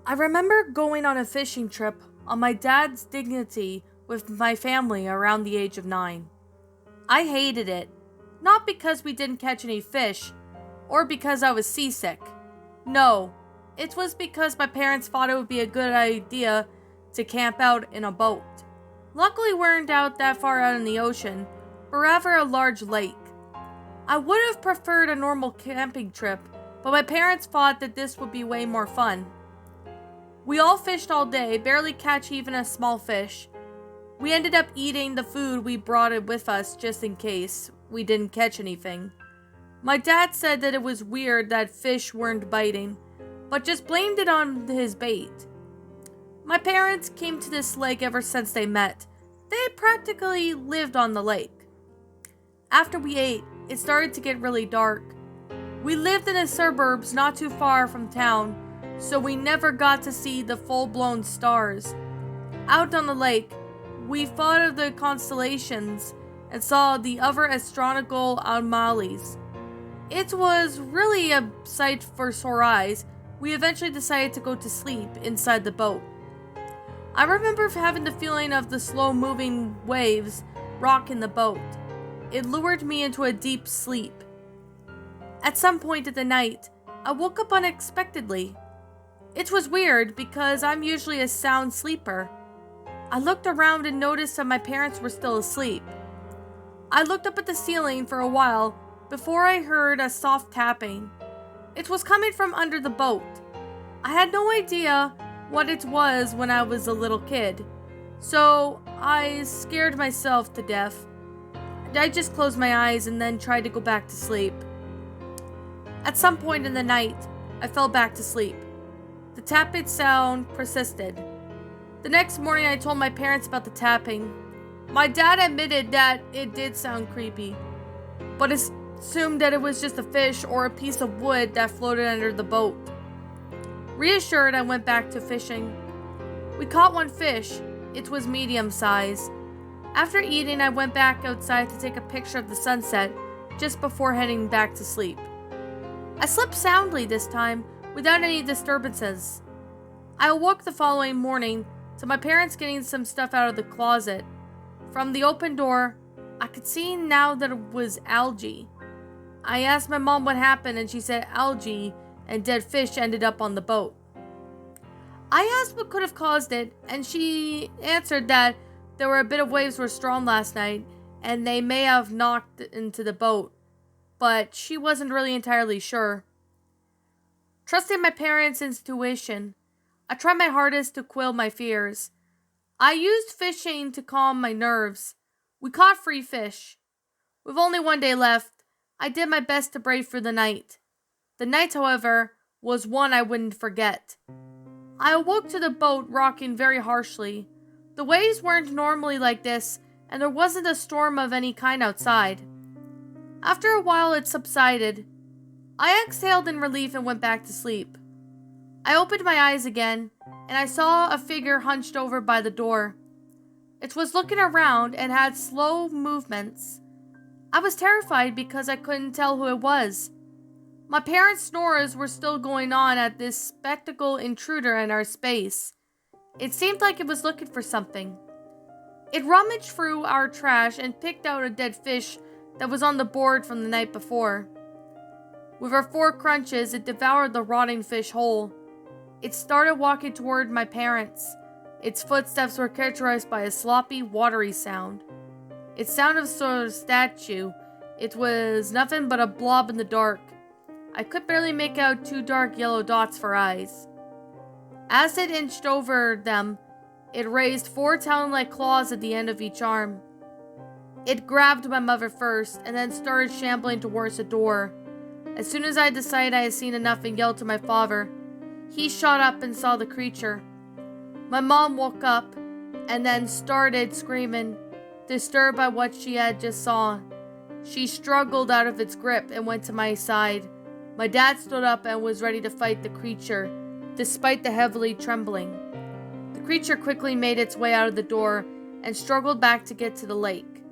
I remember going on a fishing trip on my dad's dignity with my family around the age of 9. I hated it, not because we didn't catch any fish, or because I was seasick. No, it was because my parents thought it would be a good idea to camp out in a boat. Luckily, we weren't out that far out in the ocean, but rather a large lake. I would have preferred a normal camping trip, but my parents thought that this would be way more fun. We all fished all day, barely catch even a small fish. We ended up eating the food we brought it with us just in case we didn't catch anything. My dad said that it was weird that fish weren't biting, but just blamed it on his bait. My parents came to this lake ever since they met. They practically lived on the lake. After we ate, it started to get really dark. We lived in the suburbs not too far from town, so we never got to see the full-blown stars. Out on the lake, we thought of the constellations and saw the other astronomical anomalies. It was really a sight for sore eyes. We eventually decided to go to sleep inside the boat. I remember having the feeling of the slow-moving waves rocking the boat. It lured me into a deep sleep. At some point in the night, I woke up unexpectedly. It was weird because I'm usually a sound sleeper. I looked around and noticed that my parents were still asleep. I looked up at the ceiling for a while before I heard a soft tapping. It was coming from under the boat. I had no idea what it was when I was a little kid, so I scared myself to death. I just closed my eyes and then tried to go back to sleep. At some point in the night, I fell back to sleep. The tapping sound persisted. The next morning, I told my parents about the tapping. My dad admitted that it did sound creepy, but assumed that it was just a fish or a piece of wood that floated under the boat. Reassured, I went back to fishing. We caught one fish. It was medium size. After eating, I went back outside to take a picture of the sunset just before heading back to sleep. I slept soundly this time, without any disturbances. I awoke the following morning to my parents getting some stuff out of the closet. From the open door, I could see now that it was algae. I asked my mom what happened and she said algae and dead fish ended up on the boat. I asked what could have caused it and she answered that there were a bit of waves were strong last night and they may have knocked into the boat, but she wasn't really entirely sure. Trusting my parents' intuition, I tried my hardest to quell my fears. I used fishing to calm my nerves. We caught 3 fish. With only 1 day left, I did my best to brave through the night. The night, however, was one I wouldn't forget. I awoke to the boat rocking very harshly. The waves weren't normally like this, and there wasn't a storm of any kind outside. After a while, it subsided. I exhaled in relief and went back to sleep. I opened my eyes again, and I saw a figure hunched over by the door. It was looking around and had slow movements. I was terrified because I couldn't tell who it was. My parents' snores were still going on at this spectacle intruder in our space. It seemed like it was looking for something. It rummaged through our trash and picked out a dead fish that was on the board from the night before. With our 4 crunches, it devoured the rotting fish whole. It started walking toward my parents. Its footsteps were characterized by a sloppy, watery sound. It sounded sort of statue. It was nothing but a blob in the dark. I could barely make out 2 dark yellow dots for eyes. As it inched over them, it raised 4 talon-like claws at the end of each arm. It grabbed my mother first, and then started shambling towards the door. As soon as I decided I had seen enough and yelled to my father, he shot up and saw the creature. My mom woke up, and then started screaming, disturbed by what she had just saw. She struggled out of its grip and went to my side. My dad stood up and was ready to fight the creature, despite the heavily trembling. creature quickly made its way out of the door and struggled back to get to the lake.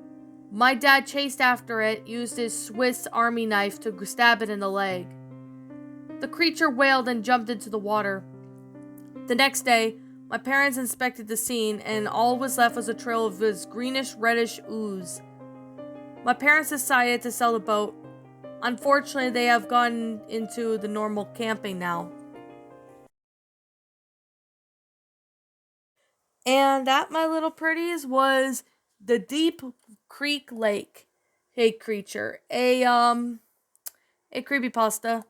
My dad chased after it, used his Swiss Army knife to stab it in the leg. The creature wailed and jumped into the water. The next day, my parents inspected the scene, and all was left was a trail of this greenish-reddish ooze. My parents decided to sell the boat. Unfortunately, they have gone into the normal camping now. And that, my little pretties, was the Deep Creek Lake. Hey, creature. A creepypasta.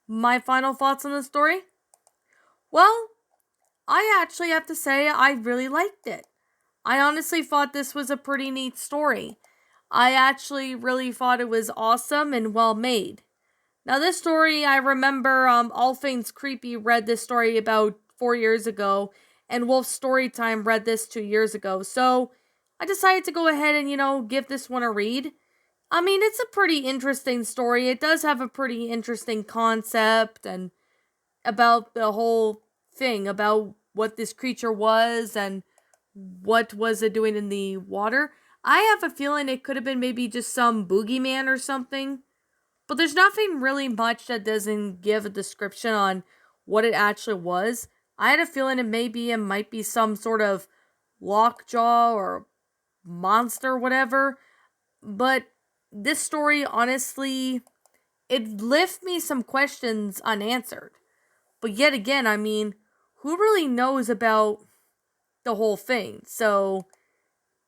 My final thoughts on the story? Well, I actually have to say I really liked it. I honestly thought this was a pretty neat story. I actually really thought it was awesome and well made. Now, this story, I remember All Things Creepy read this story about 4 years ago, and Wolf Storytime read this 2 years ago. So I decided to go ahead and, give this one a read. I mean, it's a pretty interesting story. It does have a pretty interesting concept and about the whole thing, about what this creature was and what was it doing in the water. I have a feeling it could have been maybe just some boogeyman or something. But there's nothing really much that doesn't give a description on what it actually was. I had a feeling it might be some sort of lockjaw or monster or whatever. But this story, honestly, it left me some questions unanswered. But yet again, I mean, who really knows about the whole thing?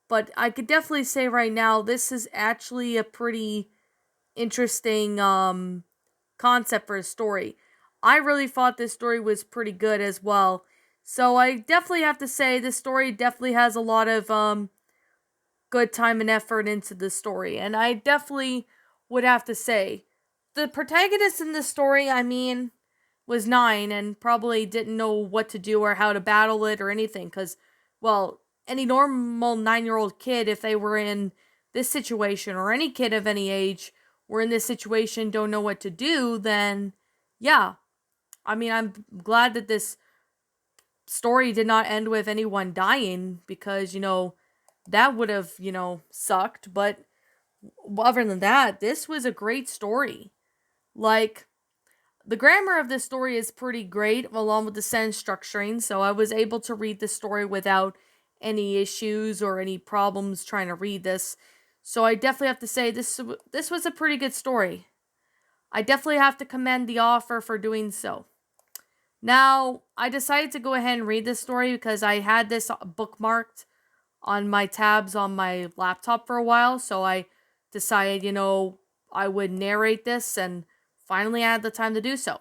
But I could definitely say right now, this is actually a pretty interesting concept for a story. I really thought this story was pretty good as well. So I definitely have to say this story definitely has a lot of good time and effort into the story. And I definitely would have to say the protagonist in this story, I mean, was 9 and probably didn't know what to do or how to battle it or anything cuz well, any normal 9-year-old kid if they were in this situation or any kid of any age were in this situation don't know what to do, then yeah. I mean, I'm glad that this story did not end with anyone dying because, that would have, sucked. But other than that, this was a great story. Like, the grammar of this story is pretty great, along with the sentence structuring, so I was able to read this story without any issues or any problems trying to read this. So I definitely have to say this was a pretty good story. I definitely have to commend the author for doing so. Now, I decided to go ahead and read this story because I had this bookmarked on my tabs on my laptop for a while, so I decided, I would narrate this and finally I had the time to do so.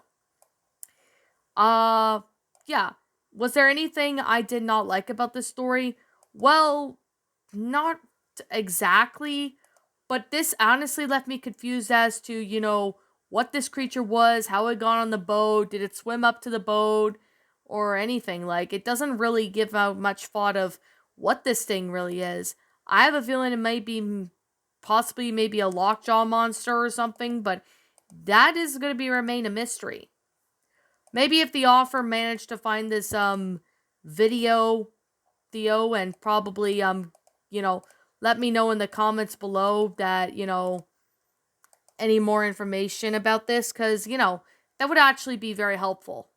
Yeah. Was there anything I did not like about this story? Well, not exactly, but this honestly left me confused as to, what this creature was, how it got on the boat, did it swim up to the boat, or anything. Like, it doesn't really give out much thought of what this thing really is. I have a feeling it might be possibly maybe a lockjaw monster or something, but that is going to remain a mystery. Maybe if the author managed to find this video, Theo, and probably let me know in the comments below that, any more information about this, because, that would actually be very helpful.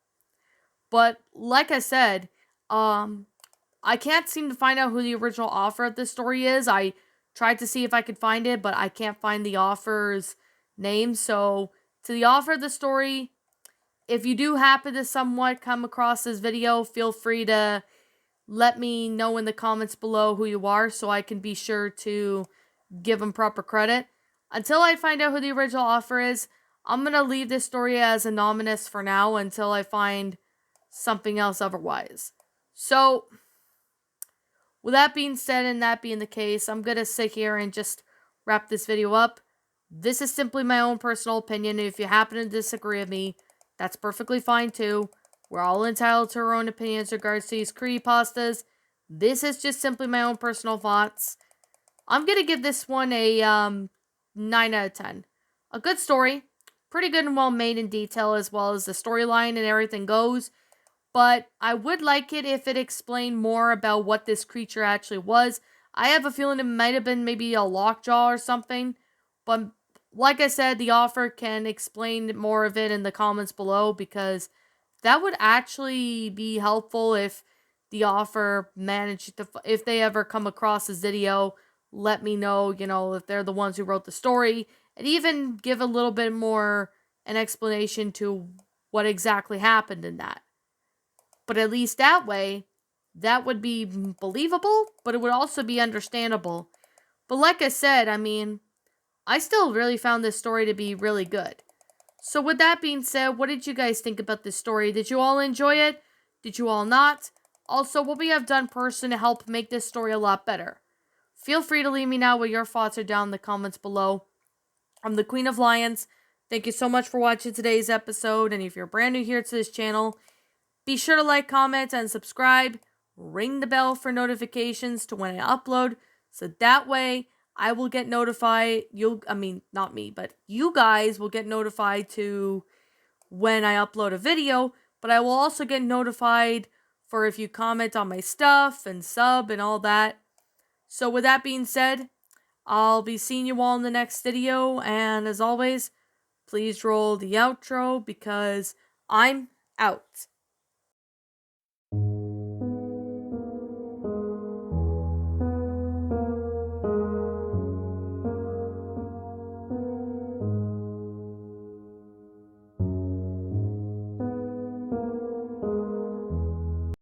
But like I said, I can't seem to find out who the original author of this story is. I tried to see if I could find it, but I can't find the author's name. So, to the author of the story, if you do happen to somewhat come across this video, feel free to let me know in the comments below who you are so I can be sure to give them proper credit. Until I find out who the original author is, I'm going to leave this story as anonymous for now until I find something else otherwise. So, with that being said and that being the case, I'm going to sit here and just wrap this video up. This is simply my own personal opinion. If you happen to disagree with me, that's perfectly fine too. We're all entitled to our own opinions in regards to these creepypastas. This is just simply my own personal thoughts. I'm going to give this one a 9 out of 10. A good story. Pretty good and well made in detail as well as the storyline and everything goes. but I would like it if it explained more about what this creature actually was. I have a feeling it might have been maybe a lockjaw or something, but like I said, the author can explain more of it in the comments below, because that would actually be helpful if the author managed to, if they ever come across this video, let me know, if they're the ones who wrote the story, and even give a little bit more an explanation to what exactly happened in that. But at least that way, that would be believable, but it would also be understandable. But like I said, I mean, I still really found this story to be really good. So with that being said, what did you guys think about this story? Did you all enjoy it? Did you all not? Also, what we have done personally to help make this story a lot better? Feel free to leave me know what your thoughts are down in the comments below. I'm the Queen of Lions. Thank you so much for watching today's episode, and if you're brand new here to this channel, be sure to like, comment, and subscribe. Ring the bell for notifications to when I upload, so that way I will get notified. Not me, but you guys will get notified to when I upload a video, but I will also get notified for if you comment on my stuff and sub and all that. So with that being said, I'll be seeing you all in the next video, and as always, please roll the outro because I'm out.